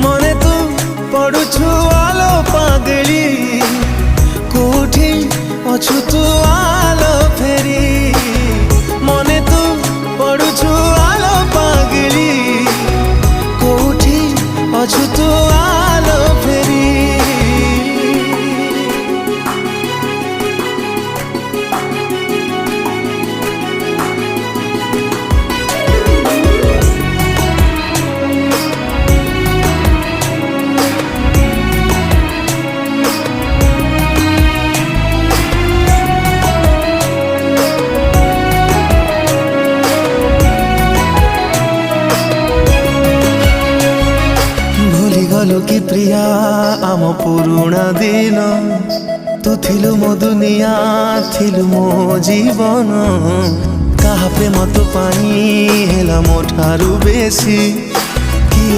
मने तू पड़ुछु आलो पागली कोठी अछु तू आलो फेरी मने तू पड़ुछु आलो पागली कोठी अछु तू आलो फेरी गलु कि प्रिया आम पुरुणा दिन तू थिलु मो दुनिया थिलु मो जीवन कहा प्रेम तो पाई हेला मो ठारू बेसी।